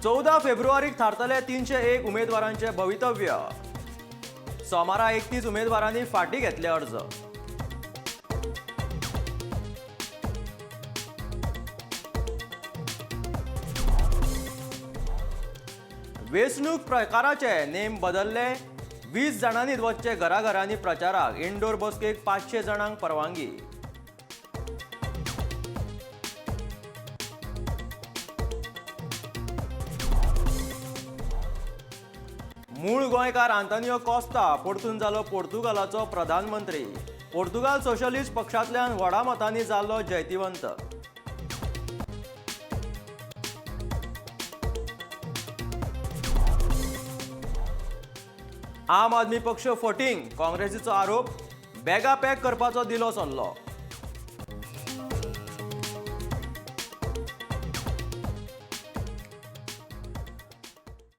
14 फेब्रुवारीक थारतले 301 उमेदवारांचे भवितव्य. सोमारा 31 उमेदवारांनी फाटीं घेतले अर्ज. वेंचणूक प्रकाराचे नेम बदलले. 20 जाणांनीच वचचे घराघरांनी प्रचाराक. इंडोर बसकेक 500 जाणांक परवानगी. मूळ गोंयकार आंतोनियो कॉस्ता परतून जालो पोर्तुगालाचो प्रधानमंत्री. पोर्तुगाल सोशलिस्ट पक्षांतल्यान व्हडा मतांनी जाल्लो जैतिवंत. आम आदमी पक्ष फटींग. काँग्रेसीचो आरोप. बॅगा पॅक करपाचो दिलो सल्लो.